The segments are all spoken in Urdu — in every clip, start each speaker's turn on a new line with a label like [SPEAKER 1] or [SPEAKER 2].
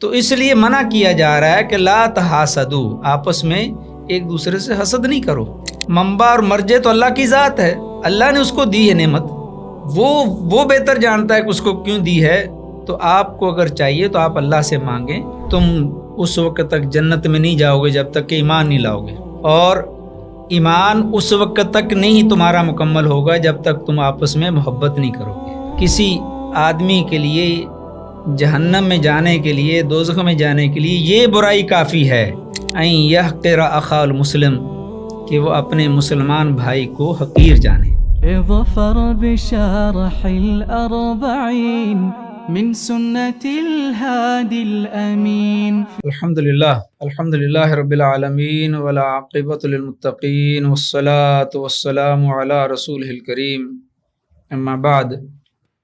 [SPEAKER 1] تو اس لیے منع کیا جا رہا ہے کہ لا تحاسدو، آپس میں ایک دوسرے سے حسد نہیں کرو۔ منبع اور مرجع تو اللہ کی ذات ہے، اللہ نے اس کو دی ہے نعمت، وہ بہتر جانتا ہے کہ اس کو کیوں دی ہے۔ تو آپ کو اگر چاہیے تو آپ اللہ سے مانگیں۔ تم اس وقت تک جنت میں نہیں جاؤ گے جب تک کہ ایمان نہیں لاؤ گے، اور ایمان اس وقت تک نہیں تمہارا مکمل ہوگا جب تک تم آپس میں محبت نہیں کرو گے۔ کسی آدمی کے لیے جہنم میں جانے کے لیے، دوزخ میں جانے کے لیے یہ برائی کافی ہے، ان یحقر اخا المسلم، کہ وہ اپنے مسلمان بھائی کو حقیر جانے۔
[SPEAKER 2] ظفر بشرح الأربعين من سنة الهادي الأمين۔
[SPEAKER 1] الحمد للہ رب العالمین والعاقبۃ للمتقین والصلاة والسلام علی رسولہ الکریم، اما بعد،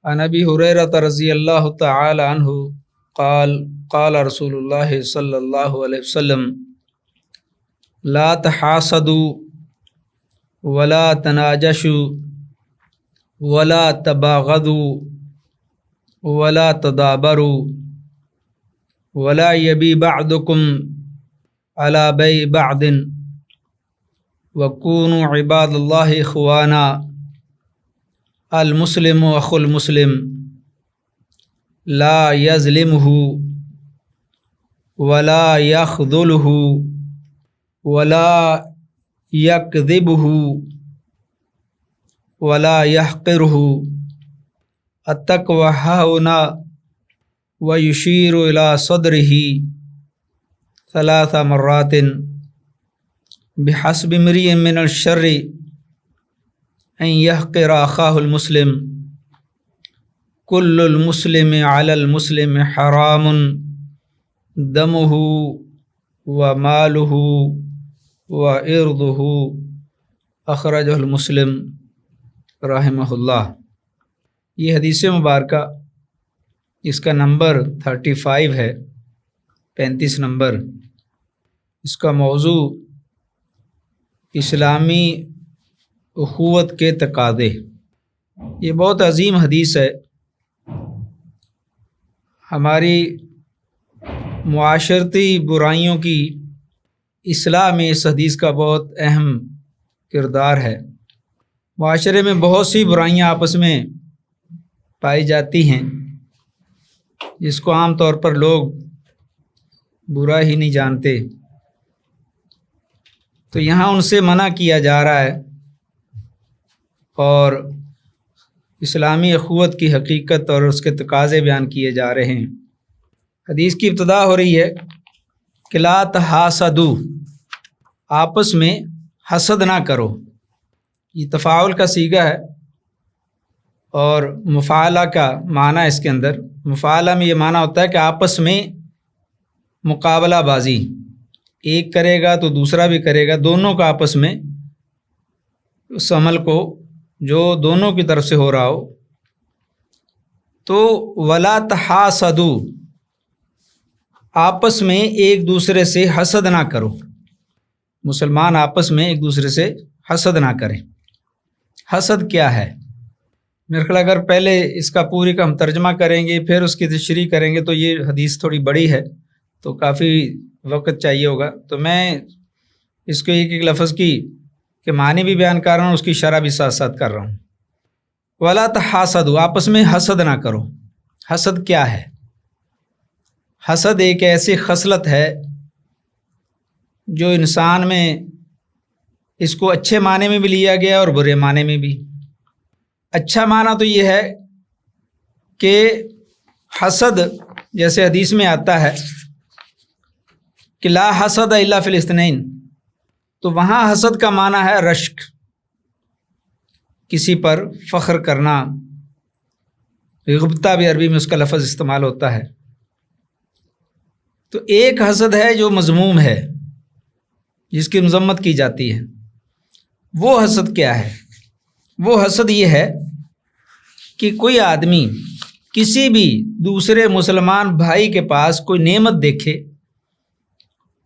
[SPEAKER 1] عن ابی ہریرہ رضی اللہ تعالی عنہ قال قال رسول اللہ صلی اللہ علیہ وسلم لا تحاسدوا ولا تناجشوا ولا تباغضوا ولا تدابروا ولا يبي بعضكم على بيع بعض وكونوا عباد الله اخوانا المسلم اخو المسلم لا يظلمه ولا يخذله ولا يكذبه ولا يحقره التقوى هاهنا ويشير إلى صدره 3 مرات بحسب امرئ من الشر أن يحقر أخاه المسلم كل المسلم على المسلم حرام دمه وماله وعرضه اخرجہ المسلم رحمہ اللہ۔ یہ حدیث مبارکہ، اس کا نمبر 35 ہے، 35 نمبر۔ اس کا موضوع اسلامی اخوت کے تقاضے۔ یہ بہت عظیم حدیث ہے، ہماری معاشرتی برائیوں کی اصلاح میں اس حدیث کا بہت اہم کردار ہے۔ معاشرے میں بہت سی برائیاں آپس میں پائی جاتی ہیں جس کو عام طور پر لوگ برا ہی نہیں جانتے، تو یہاں ان سے منع کیا جا رہا ہے اور اسلامی اخوت کی حقیقت اور اس کے تقاضے بیان کیے جا رہے ہیں۔ حدیث کی ابتدا ہو رہی ہے کہ لا تحاسدوا، آپس میں حسد نہ کرو۔ یہ تفاعل کا صیغہ ہے اور مفاعلہ کا معنی اس کے اندر۔ مفاعلہ میں یہ معنی ہوتا ہے کہ آپس میں مقابلہ بازی، ایک کرے گا تو دوسرا بھی کرے گا، دونوں کا آپس میں اس عمل کو جو دونوں کی طرف سے ہو رہا ہو۔ تو ولا تحاسدوا، آپس میں ایک دوسرے سے حسد نہ کرو۔ مسلمان آپس میں ایک دوسرے سے حسد نہ کریں۔ حسد کیا ہے؟ میرے خیال اگر پہلے اس کا پوری کا ہم ترجمہ کریں گے پھر اس کی تشریح کریں گے تو یہ حدیث تھوڑی بڑی ہے تو کافی وقت چاہیے ہوگا، تو میں اس کو ایک لفظ کی کہ معنی بھی بیان کر رہا ہوں، اس کی شرح بھی ساتھ ساتھ کر رہا ہوں۔ ولا تحاسدوا، آپس میں حسد نہ کرو۔ حسد کیا ہے؟ حسد ایک ایسی خصلت ہے جو انسان میں، اس کو اچھے معنی میں بھی لیا گیا اور برے معنی میں بھی۔ اچھا معنی تو یہ ہے کہ حسد جیسے حدیث میں آتا ہے کہ لا حسد الا فی الاثنین، تو وہاں حسد کا معنی ہے رشک، کسی پر فخر کرنا۔ غبطہ بھی عربی میں اس کا لفظ استعمال ہوتا ہے۔ تو ایک حسد ہے جو مذموم ہے، جس کی مذمت کی جاتی ہے۔ وہ حسد کیا ہے؟ وہ حسد یہ ہے کہ کوئی آدمی کسی بھی دوسرے مسلمان بھائی کے پاس کوئی نعمت دیکھے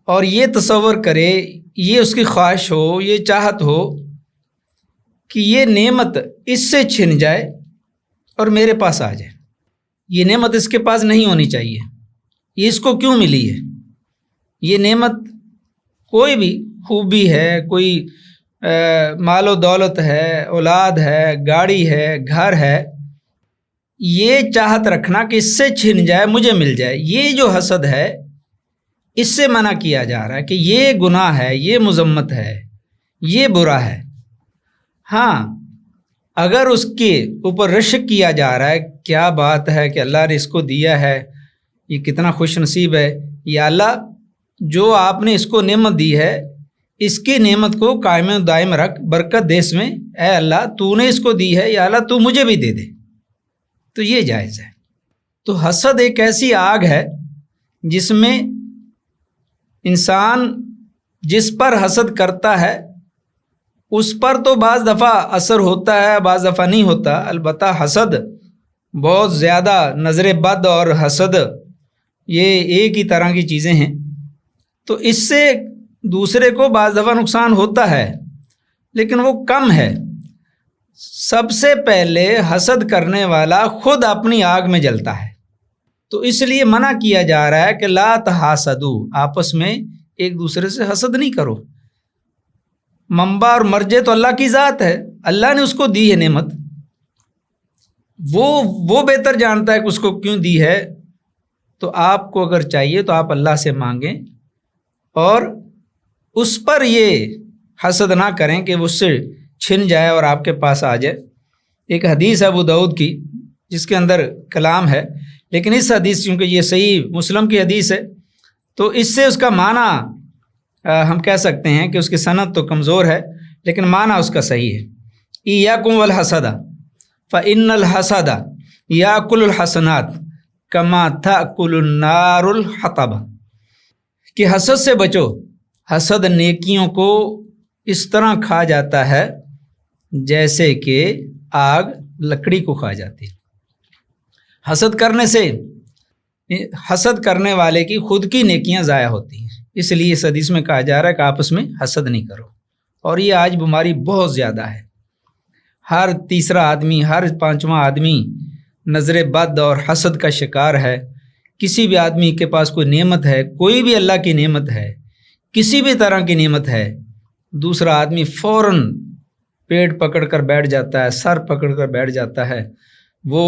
[SPEAKER 1] اور یہ تصور کرے، یہ اس کی خواہش ہو، یہ چاہت ہو کہ یہ نعمت اس سے چھن جائے اور میرے پاس آ جائے۔ یہ نعمت اس کے پاس نہیں ہونی چاہیے، یہ اس کو کیوں ملی ہے؟ یہ نعمت کوئی بھی خوبی ہے، کوئی مال و دولت ہے، اولاد ہے، گاڑی ہے، گھر ہے، یہ چاہت رکھنا کہ اس سے چھن جائے مجھے مل جائے، یہ جو حسد ہے اس سے منع کیا جا رہا ہے کہ یہ گناہ ہے، یہ مذمت ہے، یہ برا ہے۔ ہاں اگر اس کے اوپر رشک کیا جا رہا ہے، کیا بات ہے کہ اللہ نے اس کو دیا ہے، یہ کتنا خوش نصیب ہے، یا اللہ جو آپ نے اس کو نعمت دی ہے اس کی نعمت کو قائم و دائم رکھ، برکت دے اس میں، اے اللہ تو نے اس کو دی ہے، یا اللہ تو مجھے بھی دے دے، تو یہ جائز ہے۔ تو حسد ایک ایسی آگ ہے جس میں انسان جس پر حسد کرتا ہے اس پر تو بعض دفعہ اثر ہوتا ہے، بعض دفعہ نہیں ہوتا۔ البتہ حسد بہت زیادہ، نظر بد اور حسد یہ ایک ہی طرح کی چیزیں ہیں، تو اس سے دوسرے کو بعض دفعہ نقصان ہوتا ہے لیکن وہ کم ہے۔ سب سے پہلے حسد کرنے والا خود اپنی آگ میں جلتا ہے، تو اس لیے منع کیا جا رہا ہے کہ لا تحاسدوا، آپس میں ایک دوسرے سے حسد نہیں کرو۔ منبع اور مرجع تو اللہ کی ذات ہے، اللہ نے اس کو دی ہے نعمت، وہ بہتر جانتا ہے کہ اس کو کیوں دی ہے۔ تو آپ کو اگر چاہیے تو آپ اللہ سے مانگیں اور اس پر یہ حسد نہ کریں کہ وہ اس سے چھن جائے اور آپ کے پاس آ جائے۔ ایک حدیث ہے ابو داؤد کی جس کے اندر کلام ہے، لیکن اس حدیث چونکہ یہ صحیح مسلم کی حدیث ہے تو اس سے اس کا معنی ہم کہہ سکتے ہیں کہ اس کی سند تو کمزور ہے لیکن معنی اس کا صحیح ہے۔ ایاکم والحسد فإن الحسد یاکل الحسنات کما تأکل النار الحطب، کہ حسد سے بچو، حسد نیکیوں کو اس طرح کھا جاتا ہے جیسے کہ آگ لکڑی کو کھا جاتی ہے۔ حسد کرنے سے، حسد کرنے والے کی خود کی نیکیاں ضائع ہوتی ہیں، اس لیے اس حدیث میں کہا جا رہا ہے کہ آپس میں حسد نہیں کرو۔ اور یہ آج بیماری بہت زیادہ ہے، ہر تیسرا آدمی، ہر پانچواں آدمی نظر بد اور حسد کا شکار ہے۔ کسی بھی آدمی کے پاس کوئی نعمت ہے، کوئی بھی اللہ کی نعمت ہے، کسی بھی طرح کی نعمت ہے، دوسرا آدمی فوراً پیٹ پکڑ کر بیٹھ جاتا ہے، سر پکڑ کر بیٹھ جاتا ہے، وہ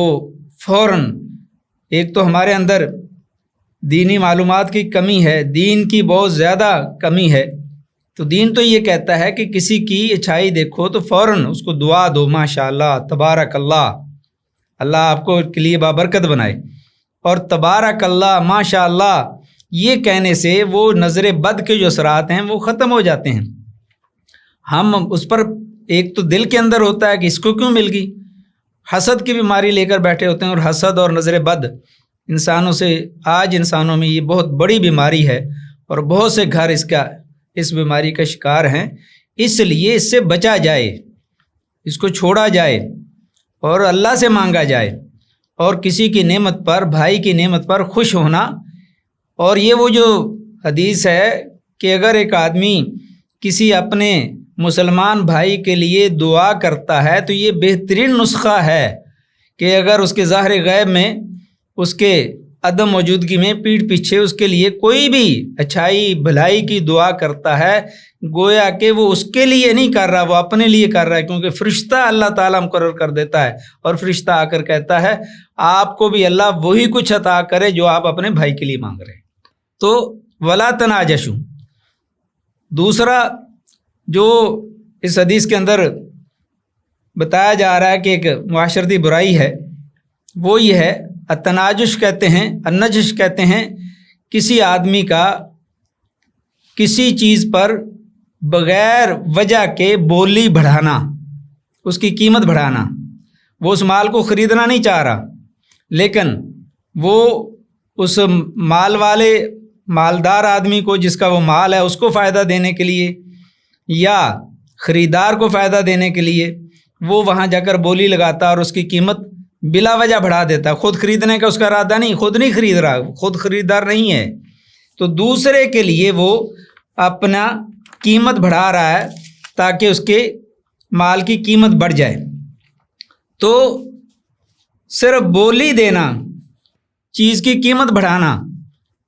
[SPEAKER 1] فوراً، ایک تو ہمارے اندر دینی معلومات کی کمی ہے، دین کی بہت زیادہ کمی ہے، تو دین تو یہ کہتا ہے کہ کسی کی اچھائی دیکھو تو فوراً اس کو دعا دو، ماشاءاللہ، تبارک اللہ، اللہ آپ کو کے لیے بابرکت بنائے، اور تبارک اللہ، ماشاءاللہ یہ کہنے سے وہ نظر بد کے جو اثرات ہیں وہ ختم ہو جاتے ہیں۔ ہم اس پر ایک تو دل کے اندر ہوتا ہے کہ اس کو کیوں مل گئی، حسد کی بیماری لے کر بیٹھے ہوتے ہیں، اور حسد اور نظر بد انسانوں سے، آج انسانوں میں یہ بہت بڑی بیماری ہے اور بہت سے گھر اس بیماری کا شکار ہیں۔ اس لیے اس سے بچا جائے، اس کو چھوڑا جائے اور اللہ سے مانگا جائے، اور کسی کی نعمت پر، بھائی کی نعمت پر خوش ہونا۔ اور یہ وہ جو حدیث ہے کہ اگر ایک آدمی کسی اپنے مسلمان بھائی کے لیے دعا کرتا ہے تو یہ بہترین نسخہ ہے کہ اگر اس کے ظاہر غیب میں، اس کے عدم موجودگی میں، پیٹھ پیچھے اس کے لیے کوئی بھی اچھائی بھلائی کی دعا کرتا ہے، گویا کہ وہ اس کے لیے نہیں کر رہا، وہ اپنے لیے کر رہا ہے، کیونکہ فرشتہ اللہ تعالیٰ مقرر کر دیتا ہے، اور فرشتہ آ کر کہتا ہے آپ کو بھی اللہ وہی کچھ عطا کرے جو آپ اپنے بھائی کے لیے مانگ رہے ہیں۔ تو ولا تناجشوا، دوسرا جو اس حدیث کے اندر بتایا جا رہا ہے کہ ایک معاشرتی برائی ہے، وہ یہ ہے، التناجش کہتے ہیں، النجش کہتے ہیں کسی آدمی کا کسی چیز پر بغیر وجہ کے بولی بڑھانا، اس کی قیمت بڑھانا۔ وہ اس مال کو خریدنا نہیں چاہ رہا لیکن وہ اس مال والے مالدار آدمی کو، جس کا وہ مال ہے، اس کو فائدہ دینے کے لیے یا خریدار کو فائدہ دینے کے لیے وہ وہاں جا کر بولی لگاتا اور اس کی قیمت بلا وجہ بڑھا دیتا ہے۔ خود خریدنے کا اس کا ارادہ نہیں، خود نہیں خرید رہا، خود خریدار نہیں ہے، تو دوسرے کے لیے وہ اپنا قیمت بڑھا رہا ہے تاکہ اس کے مال کی قیمت بڑھ جائے۔ تو صرف بولی دینا، چیز کی قیمت بڑھانا،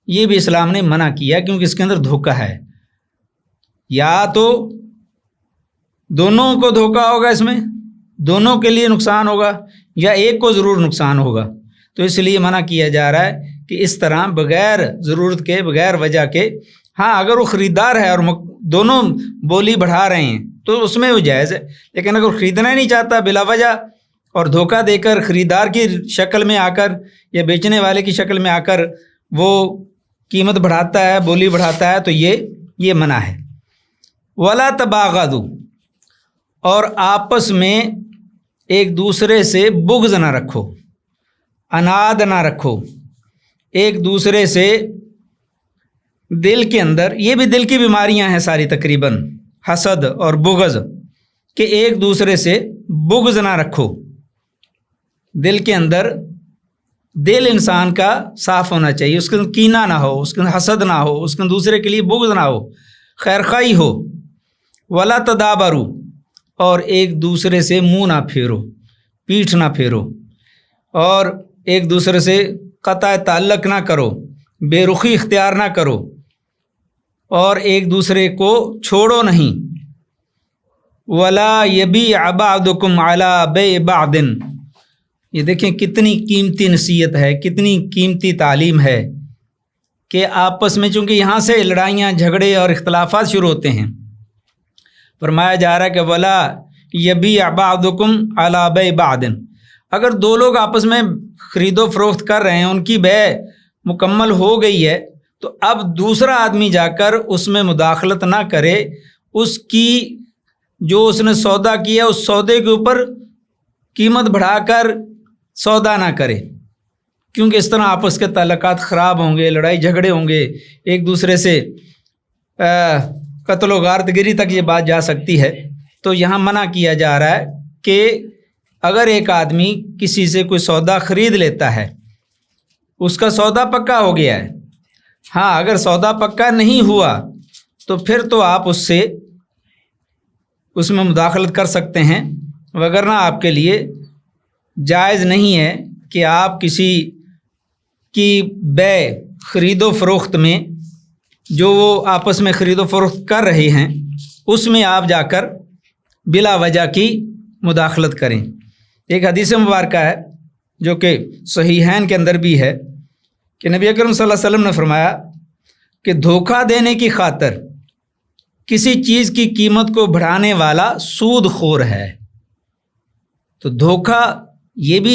[SPEAKER 1] یہ بھی اسلام نے منع کیا کیونکہ اس کے اندر دھوکہ ہے. یا تو دونوں کو دھوکہ ہوگا، اس میں دونوں کے لیے نقصان ہوگا، یا ایک کو ضرور نقصان ہوگا. تو اس لیے منع کیا جا رہا ہے کہ اس طرح بغیر ضرورت کے، بغیر وجہ کے. ہاں اگر وہ خریدار ہے اور دونوں بولی بڑھا رہے ہیں تو اس میں وہ جائز ہے، لیکن اگر خریدنا ہی نہیں چاہتا بلا وجہ اور دھوکہ دے کر خریدار کی شکل میں آ کر یا بیچنے والے کی شکل میں آ کر وہ قیمت بڑھاتا ہے، بولی بڑھاتا ہے، تو یہ منع ہے. ولا تباغضوا، اور آپس میں ایک دوسرے سے بغض نہ رکھو، اناد نہ رکھو. ایک دوسرے سے دل کے اندر، یہ بھی دل کی بیماریاں ہیں ساری تقریباً، حسد اور بغض، کہ ایک دوسرے سے بغض نہ رکھو. دل کے اندر، دل انسان کا صاف ہونا چاہیے، اس کے اندر کینہ نہ ہو، اس کے اندر حسد نہ ہو، اس کے اندر دوسرے کے لیے بغض نہ ہو، خیرخواہی ہو. ولا تدابروا، اور ایک دوسرے سے منہ نہ پھیرو، پیٹھ نہ پھیرو، اور ایک دوسرے سے قطع تعلق نہ کرو، بے رخی اختیار نہ کرو، اور ایک دوسرے کو چھوڑو نہیں. ولا یبیع بعضکم علی بیع بعض، یہ دیکھیں کتنی قیمتی نصیحت ہے، کتنی قیمتی تعلیم ہے کہ آپس میں، چونکہ یہاں سے لڑائیاں، جھگڑے اور اختلافات شروع ہوتے ہیں. فرمایا جا رہا ہے کہ ولا یبیع بعضکم علی بیع بعض، اگر دو لوگ آپس میں خرید و فروخت کر رہے ہیں، ان کی بیع مکمل ہو گئی ہے، تو اب دوسرا آدمی جا کر اس میں مداخلت نہ کرے، اس کی جو اس نے سودا کیا اس سودے کے اوپر قیمت بڑھا کر سودا نہ کرے، کیونکہ اس طرح آپس کے تعلقات خراب ہوں گے، لڑائی جھگڑے ہوں گے، ایک دوسرے سے قتل و غارت گری تک یہ بات جا سکتی ہے. تو یہاں منع کیا جا رہا ہے کہ اگر ایک آدمی کسی سے کوئی سودا خرید لیتا ہے، اس کا سودا پکا ہو گیا ہے، ہاں اگر سودا پکا نہیں ہوا تو پھر تو آپ اس میں مداخلت کر سکتے ہیں، وگرنہ آپ کے لیے جائز نہیں ہے کہ آپ کسی کی بیع، خرید و فروخت میں، جو وہ آپس میں خرید و فروخت کر رہے ہیں، اس میں آپ جا کر بلا وجہ کی مداخلت کریں. ایک حدیث مبارکہ ہے جو کہ صحیحین کے اندر بھی ہے کہ نبی اکرم صلی اللہ علیہ وسلم نے فرمایا کہ دھوکہ دینے کی خاطر کسی چیز کی قیمت کو بڑھانے والا سود خور ہے. تو دھوکہ یہ بھی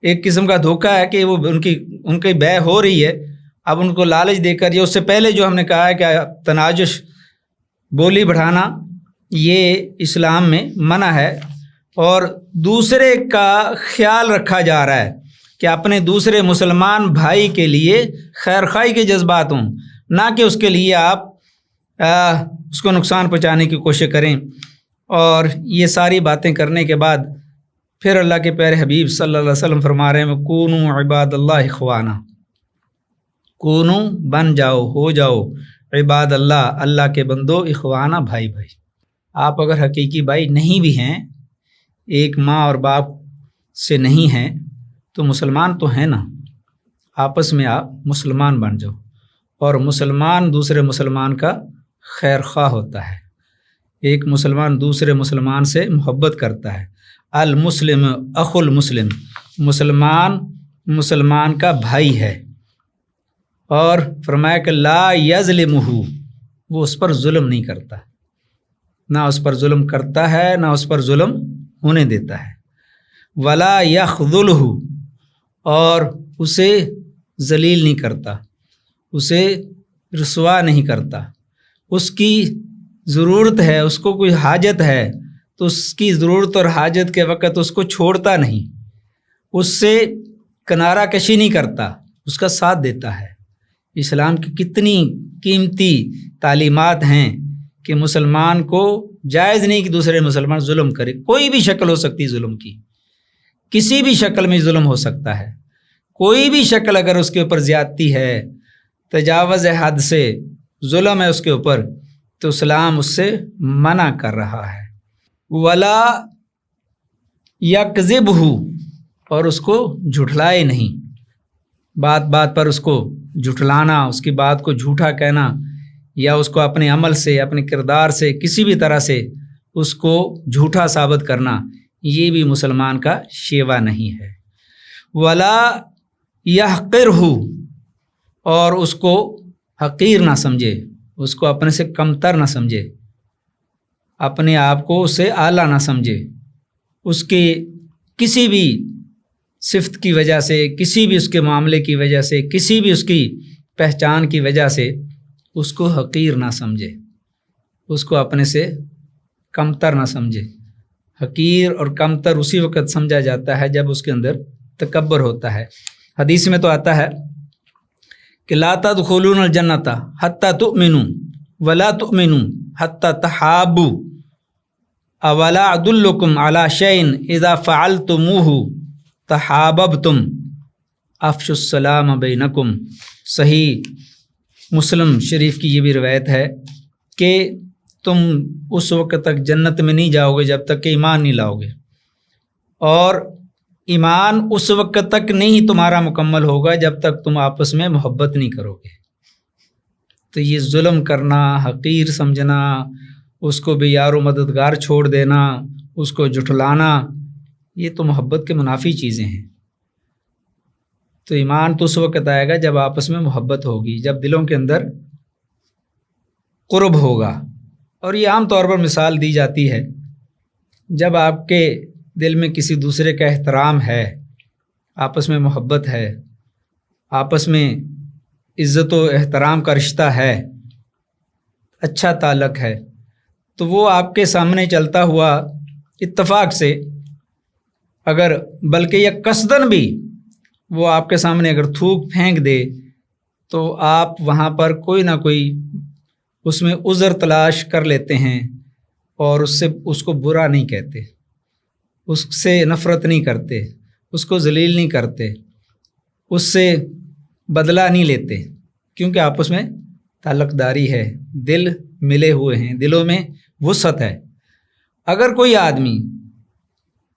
[SPEAKER 1] ایک قسم کا دھوکہ ہے کہ وہ ان کی بیع ہو رہی ہے، اب ان کو لالچ دے کر، یا اس سے پہلے جو ہم نے کہا ہے کہ تناجش، بولی بڑھانا، یہ اسلام میں منع ہے. اور دوسرے کا خیال رکھا جا رہا ہے کہ اپنے دوسرے مسلمان بھائی کے لیے خیرخواہی کے جذبات ہوں، نہ کہ اس کے لیے آپ اس کو نقصان پہنچانے کی کوشش کریں. اور یہ ساری باتیں کرنے کے بعد پھر اللہ کے پیارے حبیب صلی اللہ علیہ وسلم فرما رہے ہیں کونوا عباد اللہ اخوانا، کونو بن جاؤ، ہو جاؤ، عباد اللہ، اللہ کے بندو، اخوانا، بھائی بھائی. آپ اگر حقیقی بھائی نہیں بھی ہیں، ایک ماں اور باپ سے نہیں ہیں، تو مسلمان تو ہیں نا، آپس میں آپ مسلمان بن جاؤ. اور مسلمان دوسرے مسلمان کا خیر خواہ ہوتا ہے، ایک مسلمان دوسرے مسلمان سے محبت کرتا ہے. المسلم اخو المسلم، مسلمان کا بھائی ہے. اور فرمایا کہ لا یظلمہ، وہ اس پر ظلم نہیں کرتا، نہ اس پر ظلم کرتا ہے، نہ اس پر ظلم ہونے دیتا ہے. ولا یخذلہ، اور اسے ذلیل نہیں کرتا، اسے رسوا نہیں کرتا. اس کی ضرورت ہے، اس کو کوئی حاجت ہے تو اس کی ضرورت اور حاجت کے وقت اس کو چھوڑتا نہیں، اس سے کنارہ کشی نہیں کرتا، اس کا ساتھ دیتا ہے. اسلام کی کتنی قیمتی تعلیمات ہیں کہ مسلمان کو جائز نہیں کہ دوسرے مسلمان ظلم کرے. کوئی بھی شکل ہو سکتی ظلم کی، کسی بھی شکل میں ظلم ہو سکتا ہے. کوئی بھی شکل اگر اس کے اوپر زیادتی ہے، تجاوز حد سے ظلم ہے اس کے اوپر، تو اسلام اس سے منع کر رہا ہے. ولا یکذبہ، اور اس کو جھٹلائے نہیں، بات بات پر اس کو جھٹلانا، اس کی بات کو جھوٹا کہنا، یا اس کو اپنے عمل سے، اپنے کردار سے کسی بھی طرح سے اس کو جھوٹا ثابت کرنا، یہ بھی مسلمان کا شیوا نہیں ہے۔ ولا یحقرہ، اور اس کو حقیر نہ سمجھے، اس کو اپنے سے کمتر نہ سمجھے، اپنے آپ کو اس سے اعلیٰ نہ سمجھے، اس کے کسی بھی صفت کی وجہ سے، کسی بھی اس کے معاملے کی وجہ سے، کسی بھی اس کی پہچان کی وجہ سے اس کو حقیر نہ سمجھے، اس کو اپنے سے کمتر نہ سمجھے۔ حقیر اور کمتر اسی وقت سمجھا جاتا ہے جب اس کے اندر تکبر ہوتا ہے۔ حدیث میں تو آتا ہے کہ لا تدخلون الجنۃ حتی تؤمنوا ولا تؤمنوا حتی تحابوا اولا ادلکم علی شیء اذا فعلتموہ تحاببتم افشوا السلام بینکم۔ صحیح مسلم شریف کی یہ بھی روایت ہے کہ تم اس وقت تک جنت میں نہیں جاؤ گے جب تک کہ ایمان نہیں لاؤ گے، اور ایمان اس وقت تک نہیں تمہارا مکمل ہوگا جب تک تم آپس میں محبت نہیں کرو گے۔ تو یہ ظلم کرنا، حقیر سمجھنا، اس کو بے یار و مددگار چھوڑ دینا، اس کو جھٹلانا، یہ تو محبت کے منافی چیزیں ہیں۔ تو ایمان تو اس وقت آئے گا جب آپس میں محبت ہوگی، جب دلوں کے اندر قرب ہوگا۔ اور یہ عام طور پر مثال دی جاتی ہے جب آپ کے دل میں کسی دوسرے کا احترام ہے، آپس میں محبت ہے، آپس میں عزت و احترام کا رشتہ ہے، اچھا تعلق ہے، تو وہ آپ کے سامنے چلتا ہوا اتفاق سے، اگر بلکہ یہ قصدن بھی وہ آپ کے سامنے اگر تھوک پھینک دے تو آپ وہاں پر کوئی نہ کوئی اس میں عذر تلاش کر لیتے ہیں، اور اس کو برا نہیں کہتے، اس سے نفرت نہیں کرتے، اس کو ذلیل نہیں کرتے، اس سے بدلہ نہیں لیتے، کیونکہ آپس میں تعلق داری ہے، دل ملے ہوئے ہیں، دلوں میں وسعت ہے۔ اگر کوئی آدمی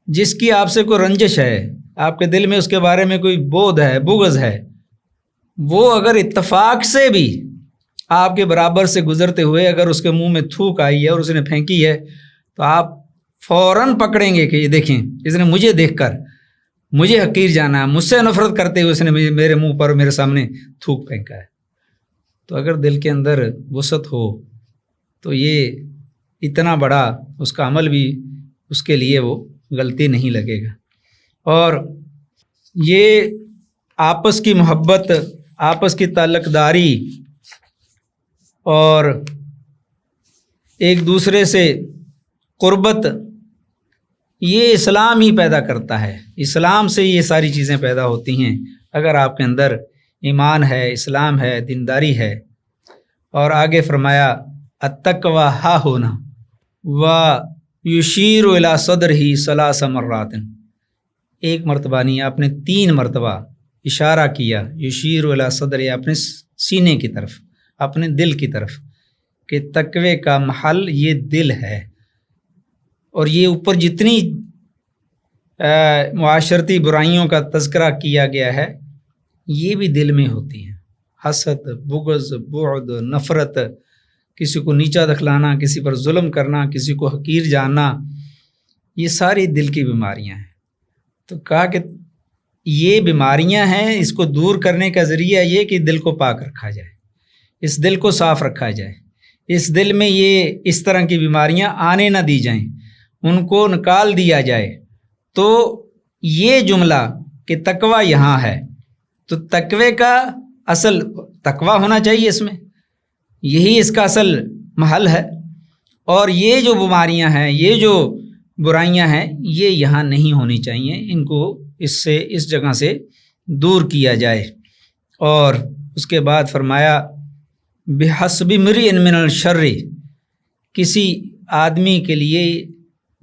[SPEAKER 1] جس کی آپ سے کوئی رنجش ہے، آپ کے دل میں اس کے بارے میں کوئی بودھ ہے، بغض ہے، وہ اگر اتفاق سے بھی آپ کے برابر سے گزرتے ہوئے اگر اس کے منہ میں تھوک آئی ہے اور اس نے پھینکی ہے تو آپ فوراً پکڑیں گے کہ یہ دیکھیں اس نے مجھے دیکھ کر مجھے حقیر جانا ہے، مجھ سے نفرت کرتے ہوئے اس نے میرے منہ پر میرے سامنے تھوک پھینکا ہے۔ تو اگر دل کے اندر وسعت ہو تو یہ اتنا بڑا اس کا عمل بھی اس کے لیے وہ غلطی نہیں لگے گا۔ اور یہ آپس کی محبت، آپس کی تعلق داری اور ایک دوسرے سے قربت، یہ اسلام ہی پیدا کرتا ہے، اسلام سے یہ ساری چیزیں پیدا ہوتی ہیں۔ اگر آپ کے اندر ایمان ہے، اسلام ہے، دینداری ہے۔ اور آگے فرمایا التقوی ہا ہونا و یشیر الی صدرہ ثلاث مرات، ایک مرتبہ نہیں، آپ نے 3 مرتبہ اشارہ کیا، یشیر الی صدرہ، اپنے سینے کی طرف، اپنے دل کی طرف، کہ تقوی کا محل یہ دل ہے۔ اور یہ اوپر جتنی معاشرتی برائیوں کا تذکرہ کیا گیا ہے یہ بھی دل میں ہوتی ہیں، حسد، بغض، بعد، نفرت، کسی کو نیچا دکھلانا، کسی پر ظلم کرنا، کسی کو حقیر جاننا، یہ ساری دل کی بیماریاں ہیں۔ تو کہا کہ یہ بیماریاں ہیں، اس کو دور کرنے کا ذریعہ یہ کہ دل کو پاک رکھا جائے، اس دل کو صاف رکھا جائے، اس دل میں یہ اس طرح کی بیماریاں آنے نہ دی جائیں، ان کو نکال دیا جائے۔ تو یہ جملہ کہ تقوی یہاں ہے، تو تقوی کا اصل تقوی ہونا چاہیے، اس میں یہی اس کا اصل محل ہے۔ اور یہ جو بیماریاں ہیں، یہ جو برائیاں ہیں، یہ یہاں نہیں ہونی چاہیے، ان کو اس جگہ سے دور کیا جائے۔ اور اس کے بعد فرمایا بحسب امرئ من الشر، کسی آدمی کے لیے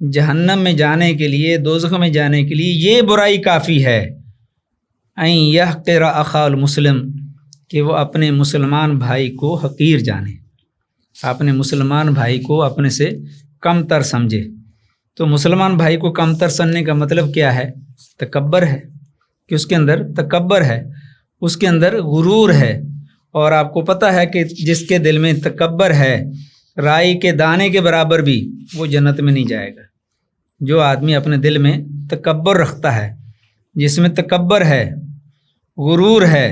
[SPEAKER 1] جہنم میں جانے کے لیے، دوزخ میں جانے کے لیے یہ برائی کافی ہے، ان یحقر اخا المسلم، کہ وہ اپنے مسلمان بھائی کو حقیر جانے، اپنے مسلمان بھائی کو اپنے سے کم تر سمجھے۔ تو مسلمان بھائی کو کم تر سمجھنے کا مطلب کیا ہے؟ تکبر ہے، کہ اس کے اندر تکبر ہے، اس کے اندر غرور ہے. اور آپ کو پتہ ہے کہ جس کے دل میں تکبر ہے رائی کے دانے کے برابر بھی، وہ جنت میں نہیں جائے گا. جو آدمی اپنے دل میں تکبر رکھتا ہے، جس میں تکبر ہے، غرور ہے،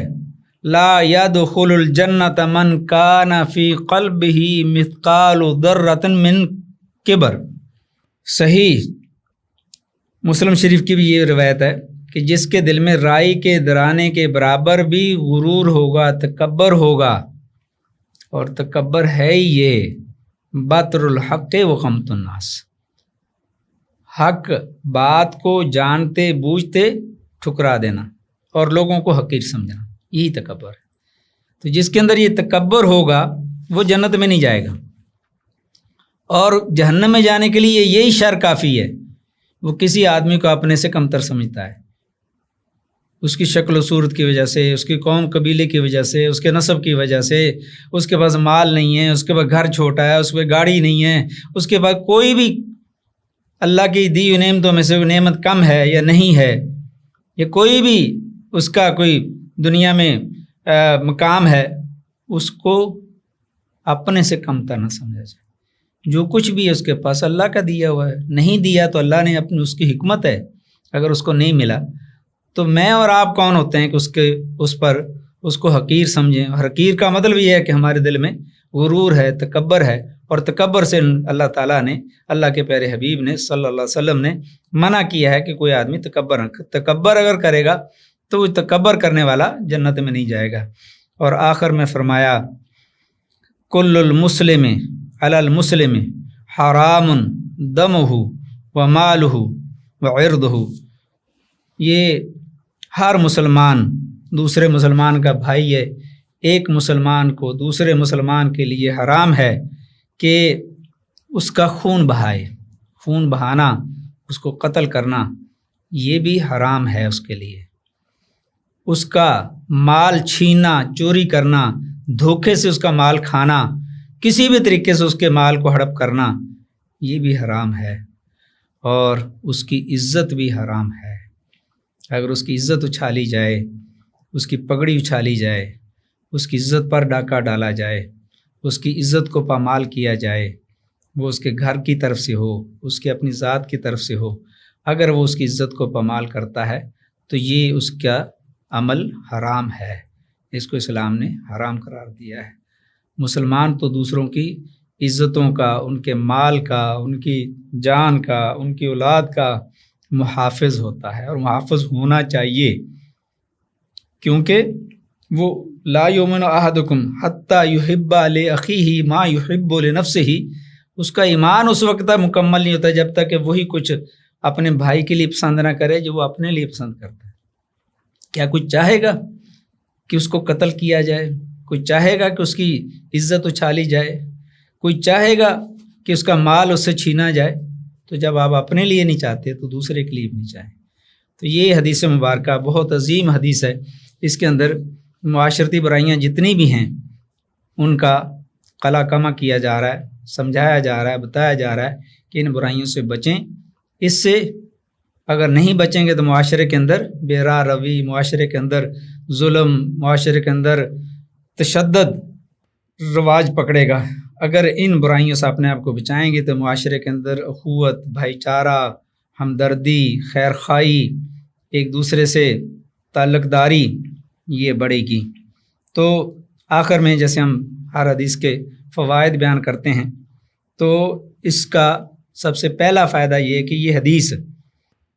[SPEAKER 1] لا يدخل الجنت من کان فی قلبہ مثقال ذرۃ من کبر. صحیح مسلم شریف کی بھی یہ روایت ہے کہ جس کے دل میں رائی کے درانے کے برابر بھی غرور ہوگا، تکبر ہوگا، اور تکبر ہے ہی یہ بطر الحق و غمط الناس، حق بات کو جانتے بوجھتے ٹھکرا دینا اور لوگوں کو حقیر سمجھنا، یہی تکبر ہے. تو جس کے اندر یہ تکبر ہوگا وہ جنت میں نہیں جائے گا. اور جہنم میں جانے کے لیے یہی شر کافی ہے. وہ کسی آدمی کو اپنے سے کمتر سمجھتا ہے، اس کی شکل و صورت کی وجہ سے، اس کی قوم قبیلے کی وجہ سے، اس کے نسب کی وجہ سے، اس کے پاس مال نہیں ہے، اس کے پاس گھر چھوٹا ہے، اس پہ گاڑی نہیں ہے، اس کے پاس کوئی بھی اللہ کی دی ہوئی نعمتوں میں سے نعمت کم ہے یا نہیں ہے، یا کوئی بھی اس کا کوئی دنیا میں مقام ہے، اس کو اپنے سے کمتر نہ سمجھا جائے. جو کچھ بھی ہے اس کے پاس اللہ کا دیا ہوا ہے. نہیں دیا تو اللہ نے اپنی، اس کی حکمت ہے. اگر اس کو نہیں ملا تو میں اور آپ کون ہوتے ہیں کہ اس پر اس کو حقیر سمجھیں. اور حقیر کا مطلب یہ ہے کہ ہمارے دل میں غرور ہے، تکبر ہے، اور تکبر سے اللہ تعالیٰ نے، اللہ کے پیارے حبیب نے صلی اللہ علیہ وسلم نے منع کیا ہے کہ کوئی آدمی تکبر اگر کرے گا تو وہ تکبر کرنے والا جنت میں نہیں جائے گا. اور آخر میں فرمایا کل المسلم علی المسلم حرام دمہ و مالہ و عرضہ. یہ ہر مسلمان دوسرے مسلمان کا بھائی ہے. ایک مسلمان کو دوسرے مسلمان کے لیے حرام ہے کہ اس کا خون بہائے. خون بہانا، اس کو قتل کرنا، یہ بھی حرام ہے اس کے لیے. اس کا مال چھیننا، چوری کرنا، دھوکے سے اس کا مال کھانا، کسی بھی طریقے سے اس کے مال کو ہڑپ کرنا، یہ بھی حرام ہے. اور اس کی عزت بھی حرام ہے. اگر اس کی عزت اچھالی جائے، اس کی پگڑی اچھالی جائے، اس کی عزت پر ڈاکہ ڈالا جائے، اس کی عزت کو پامال کیا جائے، وہ اس کے گھر کی طرف سے ہو، اس کے اپنی ذات کی طرف سے ہو، اگر وہ اس کی عزت کو پامال کرتا ہے تو یہ اس کا عمل حرام ہے. اس کو اسلام نے حرام قرار دیا ہے. مسلمان تو دوسروں کی عزتوں کا، ان کے مال کا، ان کی جان کا، ان کی اولاد کا محافظ ہوتا ہے، اور محافظ ہونا چاہیے، کیونکہ وہ لا یؤمن احدکم حتی یحب لاخیہ ما یحب لنفسہ. اس کا ایمان اس وقت تک مکمل نہیں ہوتا جب تک کہ وہی کچھ اپنے بھائی کے لیے پسند نہ کرے جو وہ اپنے لیے پسند کرتا ہے. کیا کچھ چاہے گا کہ اس کو قتل کیا جائے؟ کوئی چاہے گا کہ اس کی عزت اچھالی جائے؟ کوئی چاہے گا کہ اس کا مال اس سے چھینا جائے؟ تو جب آپ اپنے لیے نہیں چاہتے تو دوسرے کے لیے بھی نہیں چاہیں. تو یہ حدیث مبارکہ بہت عظیم حدیث ہے. اس کے اندر معاشرتی برائیاں جتنی بھی ہیں ان کا قلع کما کیا جا رہا ہے، سمجھایا جا رہا ہے، بتایا جا رہا ہے کہ ان برائیوں سے بچیں. اس سے اگر نہیں بچیں گے تو معاشرے کے اندر بے راہ روی، معاشرے کے اندر ظلم، معاشرے کے اندر تشدد رواج پکڑے گا. اگر ان برائیوں سے اپنے آپ کو بچائیں گے تو معاشرے کے اندر اخوت، بھائی چارہ، ہمدردی، خیر خواہی، ایک دوسرے سے تعلق داری یہ بڑھے گی. تو آخر میں جیسے ہم ہر حدیث کے فوائد بیان کرتے ہیں تو اس کا سب سے پہلا فائدہ یہ ہے کہ یہ حدیث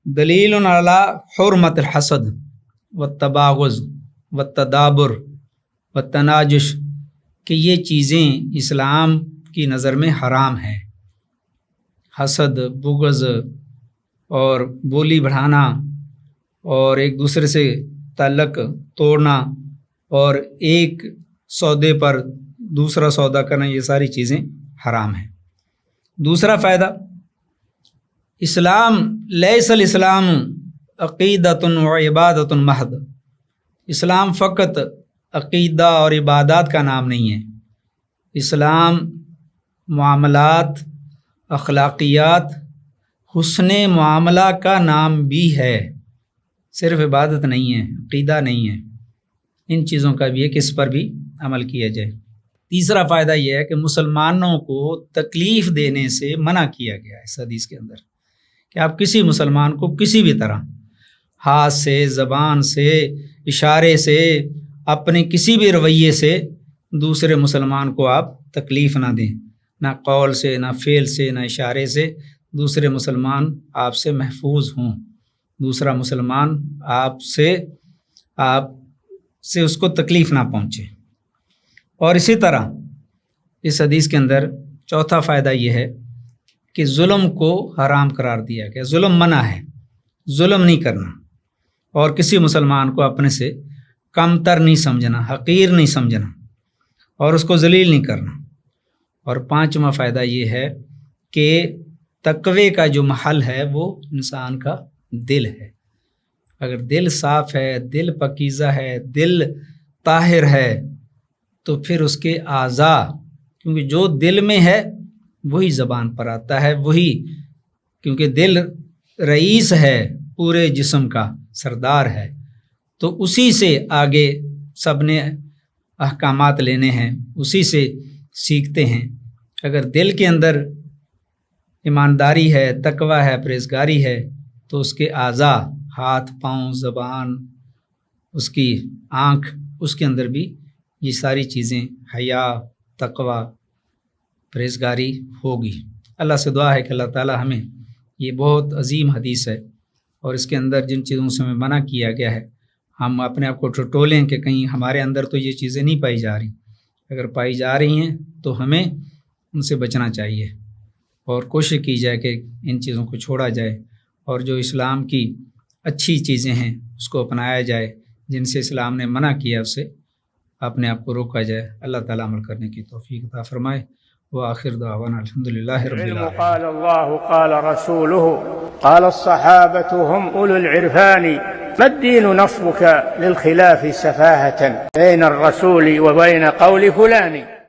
[SPEAKER 1] دلیل علی حرمت الحسد والتباغض والتدابر والتناجش، کہ یہ چیزیں اسلام کی نظر میں حرام ہیں. حسد، بغض اور بولی بڑھانا اور ایک دوسرے سے تعلق توڑنا اور ایک سودے پر دوسرا سودا کرنا، یہ ساری چیزیں حرام ہیں. دوسرا فائدہ، اسلام لیس الاسلام عقیدۃ و عبادۃ محض. اسلام فقط عقیدہ اور عبادات کا نام نہیں ہے. اسلام معاملات، اخلاقیات، حسن معاملہ کا نام بھی ہے، صرف عبادت نہیں ہے، عقیدہ نہیں ہے. ان چیزوں کا بھی ہے کہ اس پر بھی عمل کیا جائے۔ تیسرا فائدہ یہ ہے کہ مسلمانوں کو تکلیف دینے سے منع کیا گیا ہے اس حدیث کے اندر، کہ آپ کسی مسلمان کو کسی بھی طرح ہاتھ سے، زبان سے، اشارے سے، اپنے کسی بھی رویے سے دوسرے مسلمان کو آپ تکلیف نہ دیں، نہ قول سے، نہ فعل سے، نہ اشارے سے۔ دوسرے مسلمان آپ سے محفوظ ہوں، دوسرا مسلمان آپ سے اس کو تکلیف نہ پہنچے۔ اور اسی طرح اس حدیث کے اندر چوتھا فائدہ یہ ہے کہ ظلم کو حرام قرار دیا گیا، ظلم منع ہے، ظلم نہیں کرنا، اور کسی مسلمان کو اپنے سے کم تر نہیں سمجھنا، حقیر نہیں سمجھنا، اور اس کو ذلیل نہیں کرنا۔ اور پانچواں فائدہ یہ ہے کہ تقوی کا جو محل ہے وہ انسان کا دل ہے۔ اگر دل صاف ہے، دل پاکیزہ ہے، دل طاہر ہے، تو پھر اس کے اعضاء، کیونکہ جو دل میں ہے وہی زبان پر آتا ہے، وہی، کیونکہ دل رئیس ہے پورے جسم کا، سردار ہے، تو اسی سے آگے سب نے احکامات لینے ہیں، اسی سے سیکھتے ہیں۔ اگر دل کے اندر ایمانداری ہے، تقوی ہے، پرہیزگاری ہے، تو اس کے اعضاء، ہاتھ، پاؤں، زبان، اس کی آنکھ، اس کے اندر بھی یہ ساری چیزیں، حیا، تقوی، پرہیزگاری ہوگی۔ اللہ سے دعا ہے کہ اللہ تعالی ہمیں، یہ بہت عظیم حدیث ہے، اور اس کے اندر جن چیزوں سے ہمیں منع کیا گیا ہے ہم اپنے آپ کو ٹٹولیں کہ کہیں ہمارے اندر تو یہ چیزیں نہیں پائی جا رہی، اگر پائی جا رہی ہیں تو ہمیں ان سے بچنا چاہیے، اور کوشش کی جائے کہ ان چیزوں کو چھوڑا جائے، اور جو اسلام کی اچھی چیزیں ہیں اس کو اپنایا جائے، جن سے اسلام نے منع کیا اس سے اپنے آپ کو روکا جائے۔ اللہ تعالیٰ عمل کرنے کی توفیق عطا فرمائے۔ وآخر دعوانا الحمدللہ رب العالمین۔
[SPEAKER 3] قال الله قال رسوله قال الصحابة هم أولو العرفان، ما الدين نصبك للخلاف سفاهة بين الرسول وبين قول فلان.